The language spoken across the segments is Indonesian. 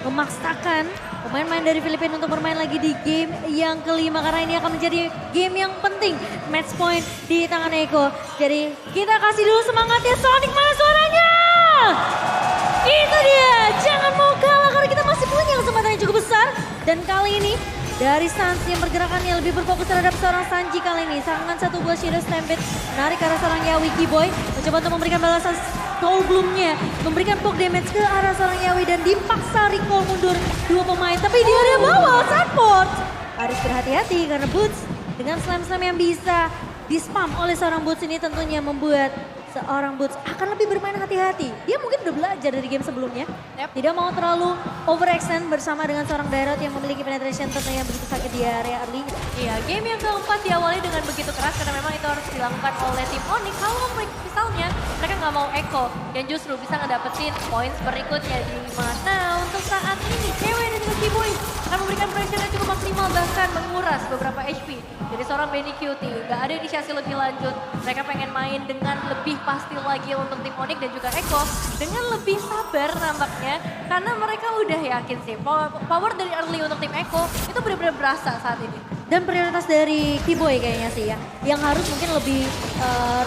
memaksakan pemain-pemain dari Filipina untuk bermain lagi di game yang kelima. Karena ini akan menjadi game yang penting. Match point di tangan Eko. Jadi kita kasih dulu semangatnya Sonic, mana suaranya? Itu dia, jangan mau kalah karena kita masih punya kesempatan yang cukup besar. Dan kali ini dari Sans yang pergerakannya lebih berfokus terhadap seorang Sanji kali ini. Serangan satu buah Shadow Stampede menarik ke arah seorang Yawi. Kiboy mencoba untuk memberikan balasan Soul Bloom-nya. Memberikan poke damage ke arah seorang Yawi dan dipaksa recall mundur dua pemain. Tapi di area bawah, Sunport harus berhati-hati karena Boots dengan slam-slam yang bisa di-spam oleh seorang Boots ini tentunya membuat seorang Boots akan lebih bermain hati-hati. Dia mungkin udah belajar dari game sebelumnya. Tidak mau terlalu overextend bersama dengan seorang Dairot yang memiliki penetration tentunya begitu sakit di area early. Iya, game yang keempat diawali dengan begitu keras karena memang itu harus dilakukan oleh tim Onyx. Kalau misalnya mereka nggak mau Eko yang justru bisa ngedapetin poin berikutnya di mana untuk saat ini cewek dan juga Kiboy akan memberikan pressure yang cukup maksimal bahkan menguras beberapa HP. Jadi seorang Benny Cutie nggak ada inisiasi lebih lanjut. Mereka pengen main dengan lebih pasti lagi untuk tim Onyx dan juga Eko dengan lebih sabar nampaknya karena mereka udah yakin sih power dari early untuk tim Eko itu benar-benar berasa saat ini. Dan prioritas dari Kiboy kayaknya sih ya, yang harus mungkin lebih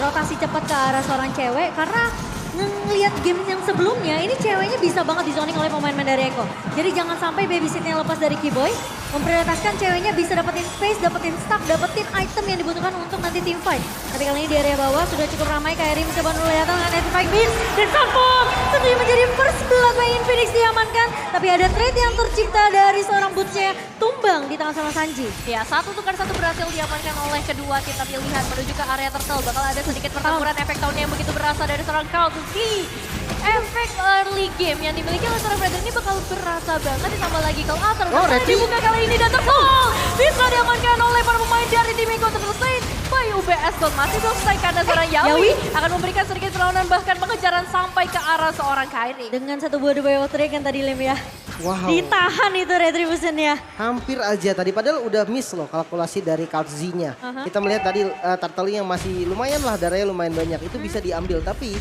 rotasi cepat ke arah seorang cewek karena ngelihat game yang sebelumnya ini ceweknya bisa banget dizoning oleh pemain-pemain dari Eko. Jadi jangan sampai babysitnya lepas dari Kiboy, memprioritaskan ceweknya bisa dapetin space, dapetin stack, dapetin item yang dibutuhkan untuk nanti team fight. Tapi kali ini di area bawah sudah cukup ramai, Kairi mencoba dulu datang dengan Epic Beats dan Sunpom tentunya menjadi first blood by Infinix diamankan. Tapi ada trade yang tercipta dari seorang Boots-nya tumbang di tangan sama Sanji. Ya, satu tukar satu berhasil diamankan oleh kedua tim, tapi lihat menuju ke area turtle bakal ada sedikit pertempuran efek tahun yang begitu berasa dari seorang Kaltuki. Efek early game yang dimiliki oleh seorang Frederick ini bakal berasa banget ditambah lagi kalau Alter dibuka kali ini dan turtle bisa diamankan oleh para pemain dari tim Eko terselesai. By UBS Gold masih belum selesai karena seorang Yawi akan memberikan sedikit perlawanan bahkan pengejaran sampai ke arah seorang Kairi. Dengan satu buah The Way of Trick yang tadi Lim ya. Wow. Ditahan itu Retribution ya. Hampir aja tadi, padahal udah miss loh kalkulasi dari Kaltz-nya. Kita melihat tadi Turtle yang masih lumayan lah, darahnya lumayan banyak. Itu bisa diambil, tapi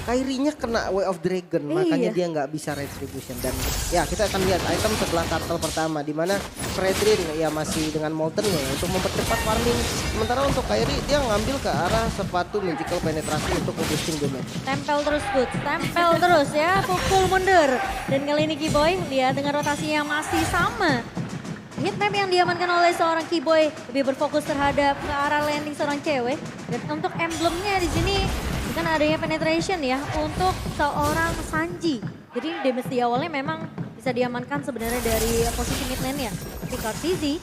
Kairinya kena Way of Dragon, makanya dia nggak bisa Retribution. Dan ya kita akan lihat item setelah Turtle pertama, di mana Fredrin ya masih dengan Molten ya untuk mempercepat farming. Sementara untuk Kairi dia ngambil ke arah sepatu Magical Penetrasi untuk boosting damage. Tempel terus Boots, tempel terus ya, pukul mundur. Dan kali ini Kiboy lihat dengan rotasi yang masih sama. Hitmap yang diamankan oleh seorang Kiboy lebih berfokus terhadap ke arah landing seorang cewek. Dan untuk emblemnya di sini bukan adanya penetration ya untuk seorang Sanji. Jadi damage di awalnya memang bisa diamankan sebenarnya dari posisi mid lane ya. Tapi Kartizi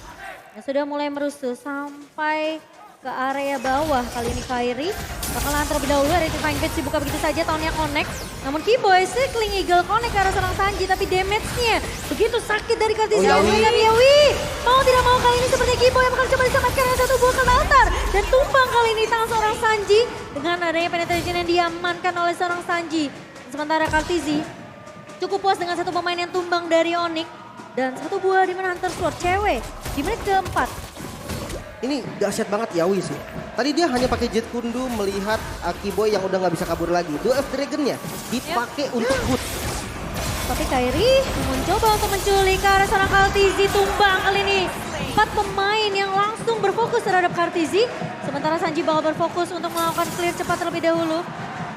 yang sudah mulai merusuh sampai ke area bawah. Kali ini Kairi bakalan terlebih dahulu, Rectifying Page dibuka begitu saja, tahunnya connect. Namun Kiboy Circling Eagle connect ke arah seorang Sanji, tapi damage-nya begitu sakit dari Kartizi. Yawi mau tidak mau kali ini seperti Kiboy yang bakal coba diselamatkan dengan satu buah altar. Dan tumbang kali ini tangan seorang Sanji dengan adanya penetration yang diamankan oleh seorang Sanji. Sementara Kartizi cukup puas dengan satu pemain yang tumbang dari Onyx. Dan satu buah di mana Hunter Sword cewek di menit keempat. Ini dahsyat banget Yawi sih. Tadi dia hanya pakai Jet Kundu melihat Kiboy yang udah nggak bisa kabur lagi. Duel of Dragon-nya dipakai untuk Boots. Tapi Kairi mencoba untuk menculik ke arah seorang Kartizi, tumbang kali ini. 4 pemain yang langsung berfokus terhadap Kartizi. Sementara Sanji bakal berfokus untuk melakukan clear cepat terlebih dahulu.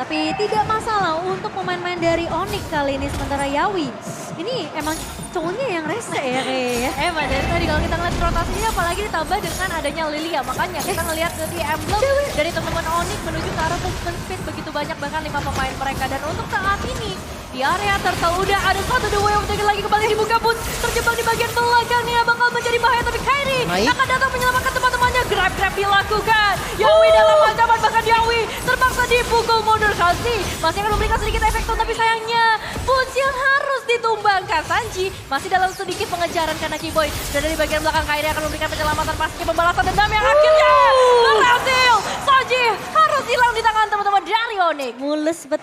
Tapi tidak masalah untuk pemain-pemain dari Onyx kali ini. Sementara Yawi, ini emang cowoknya yang rese ya kayaknya. Emang dari tadi kalau kita ngeliat rotasinya apalagi ditambah dengan adanya Lilia. Makanya kita ngeliat ke di emblem dari teman-teman Onyx menuju ke arah movement speed begitu banyak, bahkan 5 pemain mereka. Dan untuk saat ini di area turtle udah ada satu The Way of Dragon lagi kembali dibuka pun terjebak di bagian belakangnya bakal menjadi bahaya, tapi Kairi akan datang menyelamatkan teman-temannya. Grab dilakukan. Yawi dalam ancaman, bahkan Yawi terpaksa dipukul mundur. Kalsi masih akan memberikan sedikit efek tone, tapi sayangnya Boots yang harus ditumbangkan. Sanji masih dalam sedikit pengejaran karena Kiboy. Dan dari bagian belakang Kairi akan memberikan penyelamatan pasca pembalasan dendam yang akhirnya berhasil. Sanji harus hilang di tangan teman-teman dari Onyx.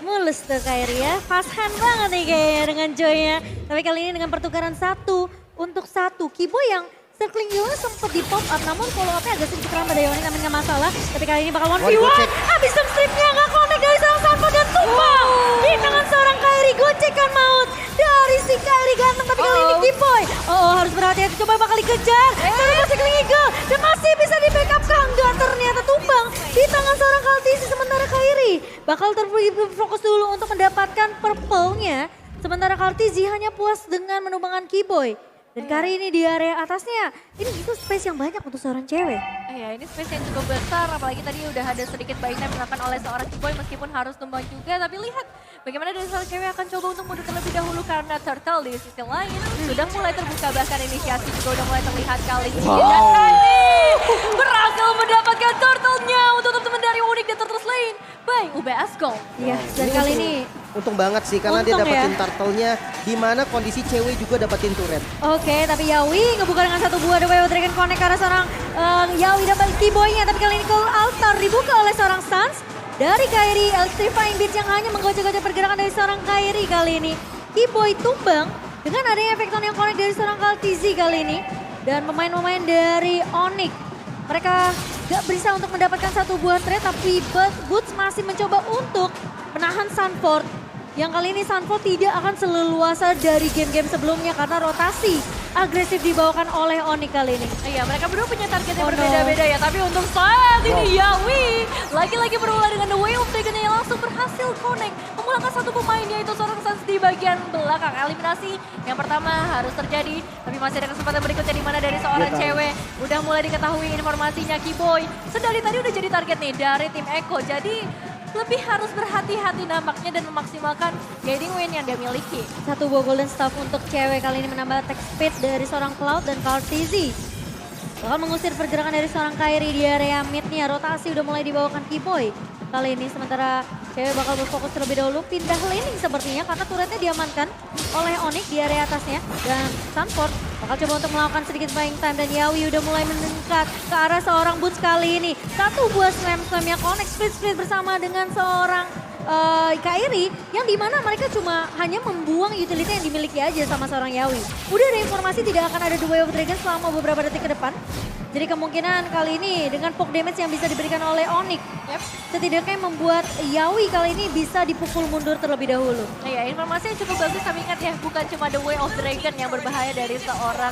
Mulus tuh Kairi ya. Fast hand banget nih kayaknya dengan Joy-nya. Tapi kali ini dengan pertukaran 1 untuk 1. Kiboy yang circling juga sempat di pop up, namun follow up-nya agak sedikit kurang pada Onyx, namun gak masalah. Tapi kali ini bakal 1v1. Habis stripnya gak connect dari seorang Sanford dan tumbang di tangan seorang Kairi. Gocekan maut dari si Kairi ganteng, tapi Keyboy. Oh, harus berhati-hati, coba bakal dikejar. Tapi masih Kling Eagle dan masih bisa di backup enggak, ternyata tumbang di tangan seorang Kaltisi. Sementara Kairi bakal terfokus dulu untuk mendapatkan purple-nya. Sementara Kaltisi hanya puas dengan menumbangkan Keyboy. Dan kali ini di area atasnya, ini itu space yang banyak untuk seorang cewek. Ya, ini space yang cukup besar, apalagi tadi udah ada sedikit buying time dilakukan oleh seorang Keyboy meskipun harus tumbang juga. Tapi lihat bagaimana dari seorang cewek akan coba untuk mundur terlebih dahulu karena Turtle di sisi lain sudah mulai terbuka, bahkan inisiasi juga udah mulai terlihat kali ini. Dan kali berhasil mendapatkan Turtle-nya untuk teman-teman dari Onyx dan Turtle Lane by UBS Gold. Iya, dan kali ini untung banget sih karena dia untung dapetin ya. turtle-nya di mana kondisi cewek juga dapetin turret. Oke, tapi Yawi ngebuka dengan satu buah The Way of Dragon Connect karena seorang Yawi dapat Keyboy-nya. Tapi kali ini Call Altar dibuka oleh seorang Sans dari Kairi. Electrifying Beats yang hanya menggocek-gocek pergerakan dari seorang Kairi kali ini. Keyboy tumbang dengan adanya efek yang connect dari seorang Kaltizi kali ini. Dan pemain-pemain dari Onyx, mereka gak bisa untuk mendapatkan satu buah trade, tapi Boots masih mencoba untuk menahan Sunford. Yang kali ini Sunford tidak akan seleluasa dari game-game sebelumnya karena rotasi agresif dibawakan oleh Onyx kali ini. Iya, mereka berdua punya target yang berbeda-beda ya. Tapi untuk saat ini Yawi lagi-lagi berulah dengan The Way of Dragon yang langsung berhasil connect. Memulangkan satu pemain yaitu seorang Sans di bagian belakang. Eliminasi yang pertama harus terjadi. Tapi masih ada kesempatan berikutnya di mana dari seorang cewek. Udah mulai diketahui informasinya Keyboy. Sedari tadi udah jadi target nih dari tim Echo. Jadi lebih harus berhati-hati nampaknya dan memaksimalkan guiding win yang dia miliki. Satu buah golden staff untuk cewek kali ini menambah attack speed dari seorang Cloud dan Kaltizi. Bakal mengusir pergerakan dari seorang Kairi di area mid-nya. Rotasi udah mulai dibawakan Keyboy kali ini. Sementara cewek bakal berfokus terlebih dahulu pindah laning sepertinya karena turretnya diamankan oleh Onyx di area atasnya. Dan Sunford bakal coba untuk melakukan sedikit buying time dan Yawi udah mulai mendekat ke arah seorang Boots kali ini. Satu buah slam yang connect split bersama dengan seorang Kairi yang dimana mereka cuma hanya membuang utility yang dimiliki aja sama seorang Yawi. Udah ada informasi tidak akan ada The Way of Dragon selama beberapa detik ke depan. Jadi kemungkinan kali ini dengan poke damage yang bisa diberikan oleh Onyx, setidaknya membuat Yawi kali ini bisa dipukul mundur terlebih dahulu. Iya, informasi yang cukup bagus, tapi ingat ya, bukan cuma The Way of Dragon yang berbahaya dari seorang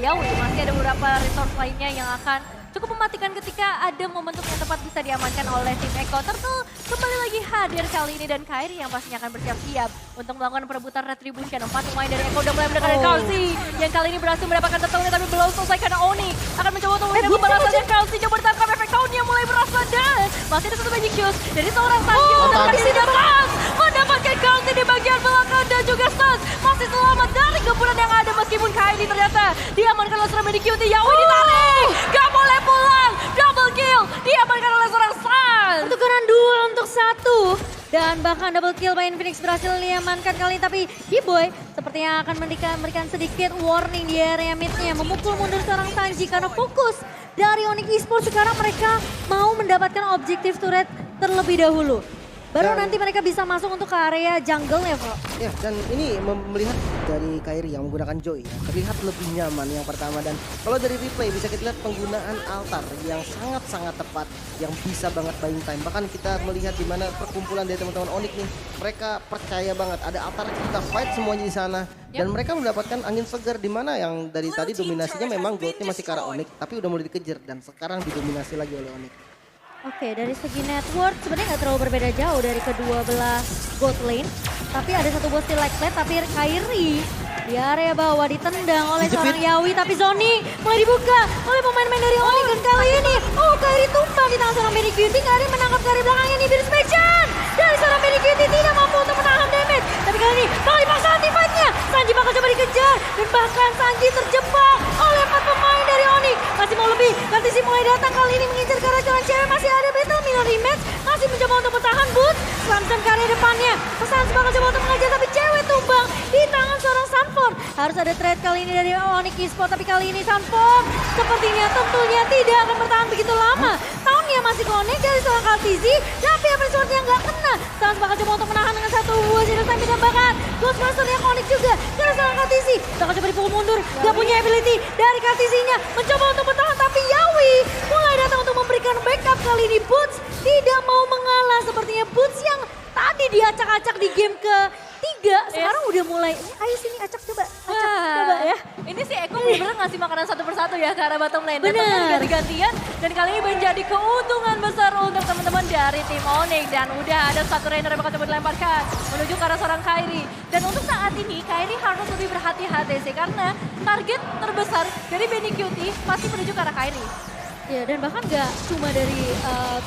Yawi. Masih ada beberapa resource lainnya yang akan cukup mematikan ketika ada momentum yang tepat bisa diamankan oleh tim Echo. Turtle kembali lagi hadir kali ini dan Kairi yang pastinya akan bersiap-siap untuk melakukan perebutan retribution. 4 pemain dari Echo udah mulai mendekati Kalsi yang kali ini berhasil mendapatkan turtle-nya tapi belum selesai karena Onyx akan mencoba untuk menghindar pembalasan dan Kalsi coba ditangkap efek tahunnya mulai berasa dan masih ada satu magic shoes dari seorang Sans yang mendapatkan di sini Sans mendapatkan Kalsi di bagian belakang dan juga Sans masih selamat dari gempuran yang ada meskipun Kairi ternyata diamankan oleh seorang medic cutie. Yawi ditarik, gak boleh pulang, double kill diamankan oleh seorang Sans. Pertukaran duel untuk 1 dan bahkan double kill by Infinix berhasil diamankan kali ini. Tapi Keyboy sepertinya akan memberikan sedikit warning di area mid-nya, memukul mundur seorang Sanji karena fokus dari Onyx Esports sekarang mereka mau mendapatkan objektif turret terlebih dahulu. Baru nanti mereka bisa masuk untuk ke area jungle-nya, Bro. Ya, dan ini melihat dari Kairi yang menggunakan Joy, ya, terlihat lebih nyaman yang pertama. Dan kalau dari replay bisa kita lihat penggunaan altar yang sangat-sangat tepat, yang bisa banget buying time. Bahkan kita melihat di mana perkumpulan dari teman-teman Onyx nih, mereka percaya banget ada altar, kita fight semuanya di sana. Dan mereka mendapatkan angin segar di mana yang dari tadi dominasinya memang goldnya masih ke arah Onyx, tapi udah mulai dikejar dan sekarang didominasi lagi oleh Onyx. Oke, dari segi network sebenarnya nggak terlalu berbeda jauh dari kedua belah gold lane. Tapi ada satu buah select plate, tapi Kairi di area bawah ditendang oleh seorang Yawi. Tapi Zoni mulai dibuka oleh pemain-pemain dari Onyx. Dan kali ini, Kairi tumbang di tangan seorang Medic Beauty. Kairi menangkap Kairi belakangnya nih, Beer Spectrum. Dari seorang Medic Beauty tidak mampu untuk menahan damage. Tapi kali ini bakal dipaksa anti-fightnya. Sanji bakal coba dikejar. Dan bahkan Sanji terjebak oleh 4 pemain dari Onyx. Masih mau lebih, Kaltisi mulai datang kali ini mengincar ke arah seorang cewek. Masih ada Battle Million Rematch, masih mencoba untuk bertahan Boots. Slamson ke area depannya. Sans bakal coba untuk mengejar tapi cewek tumbang di tangan seorang Sunford. Harus ada trade kali ini dari Onyx Esports, tapi kali ini Sunford sepertinya tentunya tidak akan bertahan begitu lama. Tahunnya masih connect dari seorang Kaltizi, tapi apa swordnya nggak kena. Sans bakal coba untuk menahan dengan satu buah Zero Time ditambahkan. Ghost Master yang connect juga karena seorang Kaltizi. Bakal coba dipukul mundur, gak punya ability dari Kaltizinya. Mencoba untuk bertahan tapi Yawi mulai datang untuk memberikan backup. Kali ini Boots tidak mau mengalah, sepertinya Boots yang tadi diacak-acak di game ke-3 sekarang udah mulai, ayo sini acak coba, coba ya. ngasih makanan satu persatu ya ke arah bottom lane. Dan Bener. ganti-gantian dan kali ini menjadi keuntungan besar untuk teman-teman dari tim Onyx. Dan udah ada satu Rainer yang bakal coba dilemparkan menuju ke arah seorang Kairi. Dan untuk saat ini Kairi harus lebih berhati-hati sih karena target terbesar dari Benny Cutie pasti menuju ke arah Kairi. Ya, dan bahkan gak cuma dari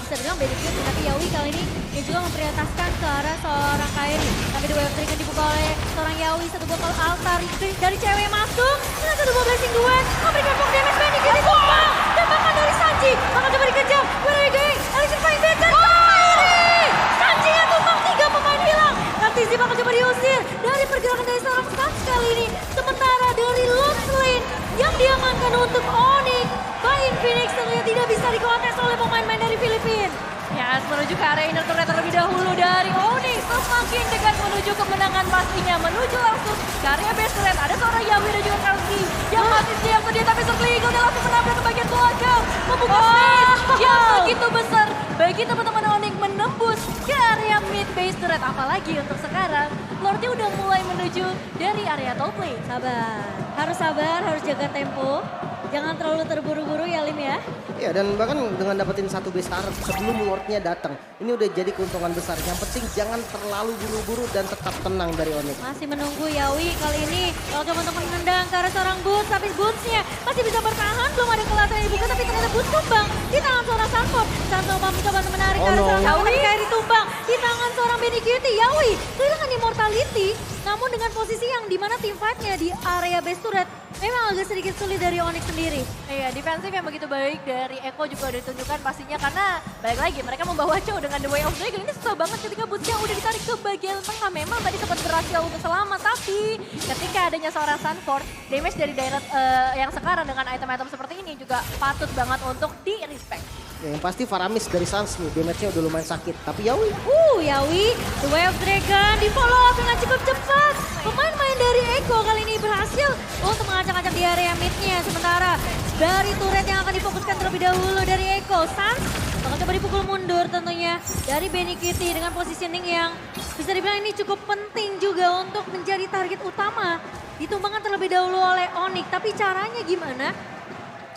bisa dibilang Benny Cutie, tapi Yawi kali ini dia juga memprioritaskan ke arah seorang Kairi. Tapi di wave trigger dibuka oleh seorang Yawi, satu botol altar dari cewek masuk. Dengan satu blessing duet, memberikan full damage Benny Cutie tumbang. Dan bahkan dari Sanji, bakal coba dikejar. Where are you going? Alisson paling better, Kairi! Sanji yang tumbang, 3 pemain hilang. Artizi bakal coba diusir dari pergerakan dari seorang Suns kali ini. Sementara dari Lutz Lane yang diamankan untuk Onyx. Bain Phoenix tentunya tidak bisa dikontes oleh pemain-pemain dari Filipina. Ya, menuju ke area inner turret terlebih dahulu dari Onyx. Semakin dekat menuju kemenangan pastinya. Menuju langsung ke area base turret. Ada seorang Yawi dan juga Kalki yang masih siap sedia. Tapi Sergio udah langsung menabrak ke bagian belakang. Membuka space yang begitu besar bagi teman-teman Onyx menembus ke area mid base turret. Apalagi untuk sekarang, Lordnya udah mulai menuju dari area top lane. Sabar, harus jaga tempo. Jangan terlalu terburu-buru ya Lim ya. Ya, dan bahkan dengan dapetin satu base turret sebelum Lordnya datang. Ini udah jadi keuntungan besar. Yang penting jangan terlalu buru-buru dan tetap tenang dari Onyx. Masih menunggu Yawi kali ini. Kalau coba untuk menendang ke arah seorang Boots, tapi Bootsnya masih bisa bertahan. Belum ada kelas yang dibuka, tapi ternyata Boots tumbang di tangan seorang Sanford. Sanford mencoba untuk menarik ke arah seorang Yawi, tapi Kairi tumbang di tangan seorang Benny Cutie. Yawi kehilangan immortality, namun dengan posisi yang dimana team fight-nya di area base turret memang agak sedikit sulit dari Onyx sendiri. Iya, defensif yang begitu baik dari Eko juga udah ditunjukkan pastinya karena balik lagi mereka membawa Chow dengan The Way of Dragon. Ini susah banget ketika Bootsnya udah ditarik ke bagian tengah. Memang tadi sempat berhasil untuk selamat, tapi ketika adanya seorang Sanford, damage dari daerah yang sekarang dengan item-item seperti ini juga patut banget untuk di-respect. Ya, yang pasti Faramis dari Suns nih, damage-nya udah lumayan sakit. Tapi Yawi, Yawi, The Way of Dragon di follow up dengan cukup cepat. Pemain-pemain dari Eko kali ini berhasil untuk mengacak-acak di area mid-nya. Sementara dari turret yang akan difokuskan terlebih dahulu dari Eko, Suns bakal coba dipukul mundur tentunya dari Benny Cutie dengan positioning yang bisa dibilang ini cukup penting juga untuk menjadi target utama. Ditumbangkan terlebih dahulu oleh Onyx, tapi caranya gimana?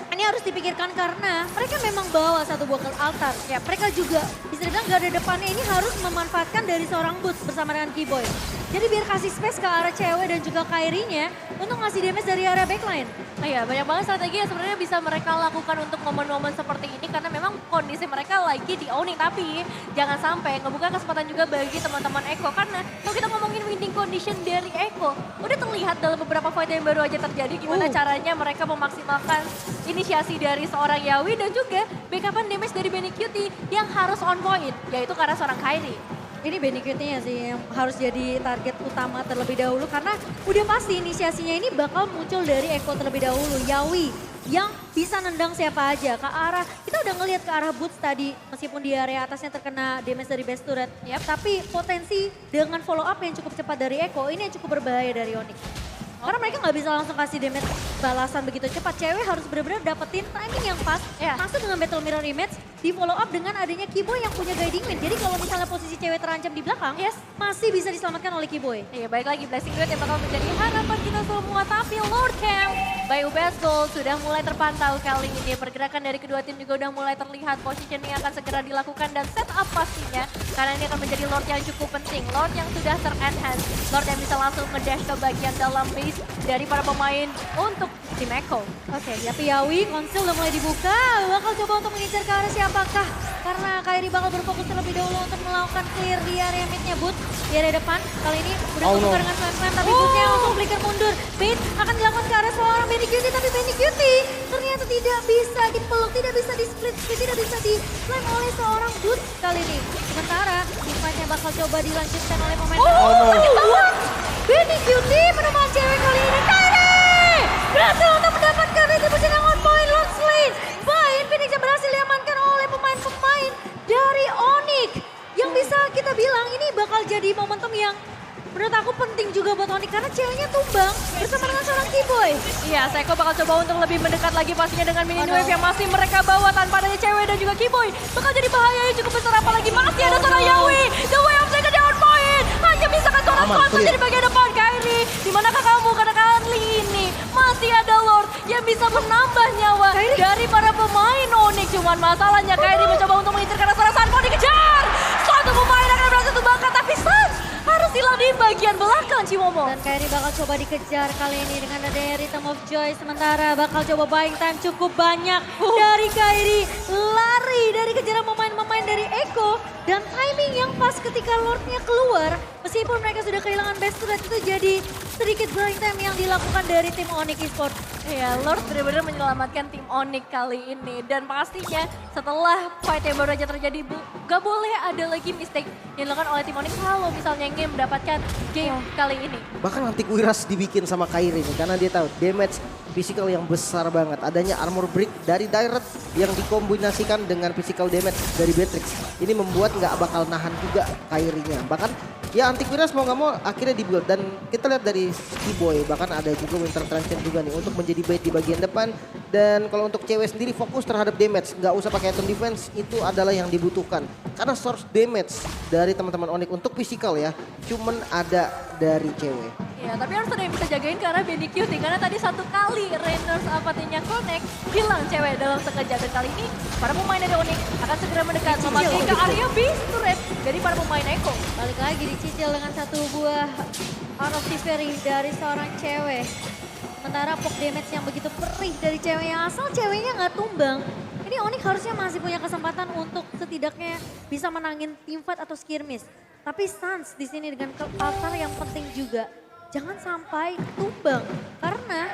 Ini harus dipikirkan karena mereka memang bawa satu botol altar. Ya, mereka juga bisa dibilang gak ada depannya ini harus memanfaatkan dari seorang Boots bersama dengan Keyboy. Jadi biar kasih space ke arah cewek dan juga Kairinya untuk ngasih damage dari area backline. Nah ya, banyak banget strategi yang sebenarnya bisa mereka lakukan untuk momen-momen seperti ini karena memang kondisi mereka lagi di owning. Tapi jangan sampai ngebuka kesempatan juga bagi teman-teman Eko karena kalau kita ngomongin winning condition dari Eko, udah terlihat dalam beberapa fight yang baru aja terjadi gimana caranya mereka memaksimalkan inisiasi dari seorang Yawi dan juga backupan damage dari Benny Cutie yang harus on point, yaitu karena seorang Kairi. Ini Benny Cutie-nya sih yang harus jadi target utama terlebih dahulu karena udah pasti inisiasinya ini bakal muncul dari Eko terlebih dahulu. Yawi yang bisa nendang siapa aja ke arah, kita udah ngelihat ke arah Boots tadi meskipun di area atasnya terkena damage dari base turret. Tapi potensi dengan follow up yang cukup cepat dari Eko ini yang cukup berbahaya dari Onyx. Karena mereka nggak bisa langsung kasih damage balasan begitu cepat. Cewek harus benar-benar dapetin timing yang pas. Masuk dengan Battle Mirror Image, di follow up dengan adanya Keyboy yang punya guiding wind. Jadi kalau misalnya posisi cewek terancam di belakang, masih bisa diselamatkan oleh Keyboy. Iya, baik lagi Blessing Duet yang bakal menjadi harapan kita semua. Tapi Lord Camp by UBS Gold sudah mulai terpantau kali ini. Pergerakan dari kedua tim juga udah mulai terlihat. Positioning akan segera dilakukan dan setup pastinya. Karena ini akan menjadi Lord yang cukup penting. Lord yang sudah ter-enhance. Lord yang bisa langsung ngedash ke bagian dalam base dari para pemain untuk tim Eko. Oke, tapi Yawi, konsil udah mulai dibuka. Bakal coba untuk mengincar ke arah siapakah? Karena Kairi bakal berfokus terlebih dahulu untuk melakukan clear di area midnya Boots. Di area depan, kali ini udah kebuka dengan slam-slam. Tapi Bootsnya langsung flicker mundur. Bait akan dilakukan ke arah seorang Benny Cutie. Tapi Benny Cutie ternyata tidak bisa dipeluk, tidak bisa di-split, tidak bisa di-slam oleh seorang Boots kali ini. Sementara, team-fightnya bakal coba dilanjutkan oleh pemain. Sakit banget! Benny Cutie menemukan cewek kali ini. Kairi berhasil untuk mendapatkan retribution yang on point. Lord Slane. Bain Phoenix yang berhasil diamankan oleh pemain-pemain dari Onyx. Yang bisa kita bilang ini bakal jadi momentum yang menurut aku penting juga buat Onyx karena ceweknya tumbang bersama dengan seorang Keyboy. Iya, Seiko bakal coba untuk lebih mendekat lagi pastinya dengan mini wave yang masih mereka bawa tanpa adanya cewek dan juga Keyboy. Bakal jadi bahaya yang cukup besar apalagi masih ada seorang Yawi. The Way of Dragon on point. Hanya bisa kan seorang konsul jadi bagian depan Kairi. Dimanakah kamu? Karena kali ini masih ada Lord yang bisa menambah nyawa dari para pemain Onyx. Cuman masalahnya Kairi mencoba untuk mengintir karena seorang Sanford dikejar. Satu pemain akan berhasil tumbangkan tapi Sans harus hilang di bagian belakang Cimomo. Dan Kairi bakal coba dikejar kali ini dengan adanya Rhythm of Joy. Sementara bakal coba buying time cukup banyak dari Kairi. Lari dari kejaran pemain-pemain dari Eko. Dan timing yang pas ketika Lordnya keluar. Meskipun mereka sudah kehilangan best turret itu jadi sedikit buying time yang dilakukan dari tim Onyx Esports. Ya, Lord benar-benar menyelamatkan tim Onyx kali ini. Dan pastinya setelah fight yang baru aja terjadi, gak boleh ada lagi mistake yang dilakukan oleh tim Onyx kalau misalnya ingin mendapatkan game kali ini. Bahkan anti-Kuiras dibikin sama Kairi nih karena dia tahu damage physical yang besar banget. Adanya armor break dari Direct yang dikombinasikan dengan physical damage dari Beatrix. Ini membuat nggak bakal nahan juga Kairinya. Bahkan ya anti-Kuiras mau nggak mau akhirnya dibuild. Dan kita lihat dari Skiboy bahkan ada juga Winter Transition juga nih untuk menjadi bait di bagian depan. Dan kalau untuk cewek sendiri fokus terhadap damage. Nggak usah pakai item defense, itu adalah yang dibutuhkan. Karena source damage dari teman-teman Onyx untuk physical ya cuman ada dari cewek. Ya, tapi harus ada yang bisa jagain karena Benny Cutie. Karena tadi satu kali Rainers apatinya connect, hilang cewek dalam sekejap. Dan kali ini para pemain dari Onyx akan segera mendekat memakai ke area base turret dari para pemain Eko. Balik lagi dicicil dengan satu buah Art of Thievery dari seorang cewek. Sementara poke damage yang begitu perih dari cewek yang asal ceweknya nggak tumbang. Ini Onyx harusnya masih punya kesempatan untuk setidaknya bisa menangin teamfight atau skirmish. Tapi Sans di sini dengan altar yang penting juga. Jangan sampai tumbang. Karena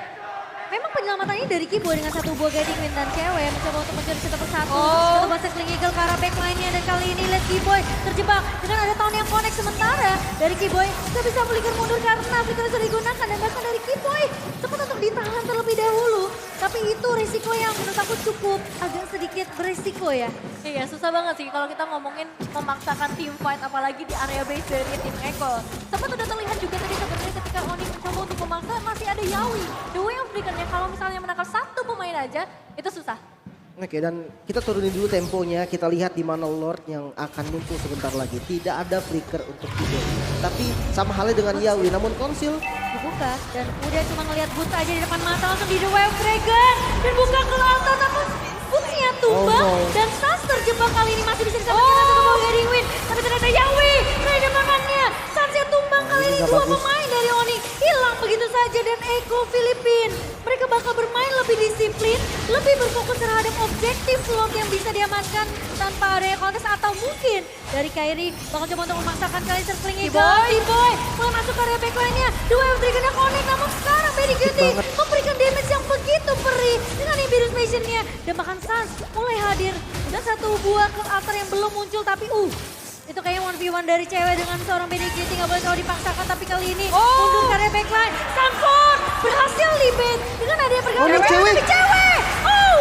memang penyelamatannya dari Kibo dengan satu buah guiding wind dan cewek mencoba untuk mencuri satu persatu. Coba Settling Eagle ke arah backline-nya dan kali ini lihat Kiboy terjebak dengan ada tahun yang connect. Sementara dari Kiboy gak bisa flicker mundur karena flicker sudah digunakan dan bahkan dari Kiboy sempat untuk ditahan terlebih dahulu. Tapi itu risiko yang menurut aku cukup agak sedikit berisiko ya. Iya, susah banget sih kalau kita ngomongin memaksakan team fight apalagi di area base dari tim Eko. Sempat udah terlihat juga tadi sebenarnya ketika Onyx mencoba untuk memaksa masih ada Yawi. The way of flickernya kalau misalnya menangkap satu pemain aja itu susah. Oke, dan kita turunin dulu temponya. Kita lihat di mana Lord yang akan muncul sebentar lagi. Tidak ada flicker untuk Kibo. Tapi sama halnya dengan Yawi, namun Konsil Dibuka dan udah cuma ngelihat Boots aja di depan mata langsung di The Wave Dragon. Dan buka ke altar namun Bootsnya tumbang. Dan Sans terjebak kali ini masih bisa diselamatkan satu buah guiding wind. Tapi ternyata Yawi dari depannya. Sansnya tumbang kali ini dua pemain dari Onyx hilang begitu saja. Dan Eko Filipin. Mereka bakal bermain lebih disiplin, lebih berfokus terhadap objektif slot yang bisa diamankan tanpa area kontes atau mungkin dari Kairi bakal coba untuk memaksakan kali Settling Eagle. T-Boy mulai masuk ke area backline-nya. Dua Dragon connect namun sekarang Benny Cutie memberikan damage yang begitu perih dengan Ibirus Mission-nya. Dan bahkan Sans mulai hadir dan satu buah ke altar yang belum muncul tapi itu kayaknya 1v1 dari cewek dengan seorang Benny Cutie, nggak boleh kalau dipaksakan tapi kali ini mundur ke area backline. Sanford berhasil di-bait dengan ada pergaulan cewek. tapi cewek.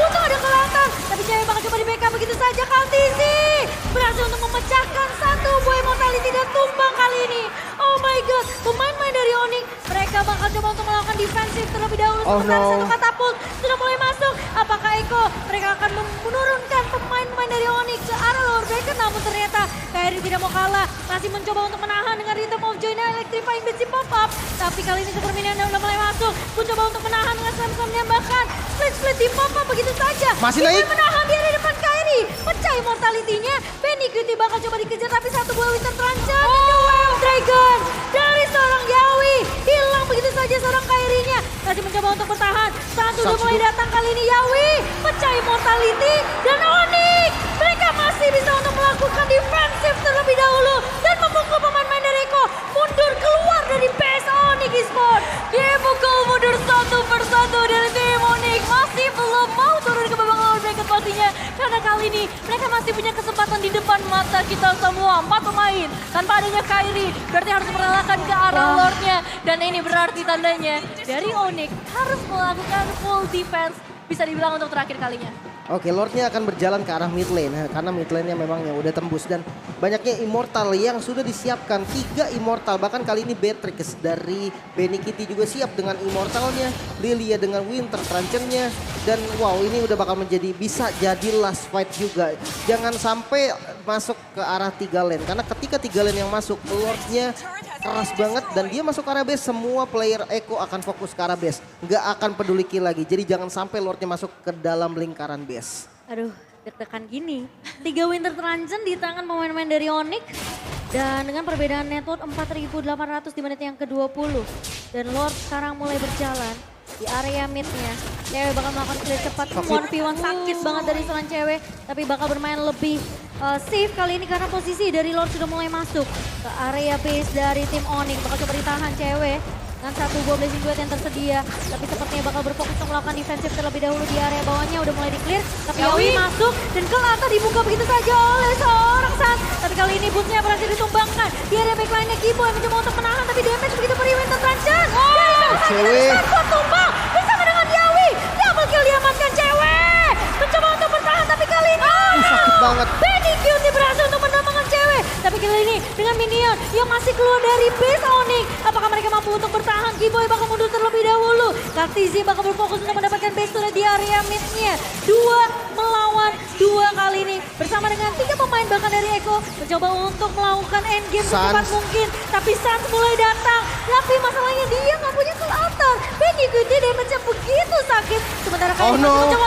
Untung ada kelihatan tapi cewek bakal coba di-backup begitu saja. Kaltizi berhasil untuk memecahkan satu buah mortality dan tumbang kali ini. Oh my god, pemain-pemain dari Onyx mereka bakal coba untuk melakukan defensif terlebih dahulu. Sementara satu katapult sudah mulai masuk. Apakah Eko mereka akan menurunkan pemain-pemain dari Onyx ke arah lower bracket, namun ternyata Kairi tidak mau kalah, masih mencoba untuk menahan dengan Rhythm of Joy dan Electrifying Blitz pop-up. Tapi kali ini Super Minion udah mulai masuk, mencoba untuk menahan dengan slam-slamnya, bahkan split-split di pop-up begitu saja. Masih naik. Menahan dia di depan Kairi, pecah immortality-nya. Benny Cutie bakal coba dikejar tapi satu buah Winter Transition. The Wild Dragon dari seorang Yawi, hilang begitu saja seorang Kairinya. Masih mencoba untuk bertahan, satu udah mulai datang kali ini Yawi, pecah immortality dan Onyx. Mereka masih bisa untuk melakukan defensif terlebih dahulu dan memukul pemain-pemain dari Eko mundur keluar dari PS Onyx Esports. Dipukul mundur satu persatu dari tim Onyx, masih belum mau turun ke babak lower bracket pastinya. Karena kali ini mereka masih punya kesempatan di depan mata kita semua. 4 pemain tanpa adanya Kairi berarti harus merelakan ke arah Lordnya. Dan ini berarti tandanya dari Onyx harus melakukan full defense, bisa dibilang untuk terakhir kalinya. Oke, Lordnya akan berjalan ke arah mid lane karena mid lane-nya memang yang udah tembus dan banyaknya immortal yang sudah disiapkan. 3 immortal, bahkan kali ini Beatrix dari Benny Cutie juga siap dengan immortalnya, Lilia dengan Winter Transition-nya, dan wow ini udah bakal menjadi bisa jadi last fight juga. Jangan sampai masuk ke arah 3 lane karena ketika 3 lane yang masuk, Lordnya keras banget dan dia masuk ke area base, semua player Eko akan fokus ke area base. Nggak akan peduli kill lagi. Jadi jangan sampai Lordnya masuk ke dalam lingkaran base. Aduh, deg-degan gini. 3 Winter Truncheon di tangan pemain-pemain dari Onyx. Dan dengan perbedaan network 4.800 di menit yang ke-20. Dan Lord sekarang mulai berjalan di area midnya. Cewek bakal melakukan clear cepat. 1v1 sakit banget dari seorang cewek. Tapi bakal bermain lebih safe kali ini karena posisi dari Lord sudah mulai masuk ke area base dari tim Onyx. Bakal coba ditahan cewek dengan satu buah blazing duet yang tersedia. Tapi sepertinya bakal berfokus untuk melakukan defensif terlebih dahulu di area bawahnya. Udah mulai di-clear. Tapi Yawi masuk dan Kelata dibuka begitu saja oleh seorang Sans. Tapi kali ini bootnya berhasil ditumbangkan. Di area backline-nya Kiboy mencoba untuk menahan. Tapi damage begitu beri Winter Truncheon. Cewek. Sans tumbang bersama dengan Yawi. Double kill diamankan cewek. Mencoba untuk bertahan tapi kali ini. Sakit banget. Benny Cutie berhasil untuk mendapatkan cewek. Tapi kali ini dengan minion yang masih keluar dari base Onyx. Apakah mereka mampu untuk bertahan? Kiboy bakal mundur terlebih dahulu. Kartizi bakal berfokus untuk mendapatkan base turret di area midnya. 2 melawan 2 kali ini. Bersama dengan 3 pemain bahkan dari Eko. Mencoba untuk melakukan endgame secepat mungkin. Tapi Sans mulai datang. Tapi masalahnya dia nggak punya Kelata. Benny Cutie damage-nya begitu sakit. Sementara kali ini masih mencoba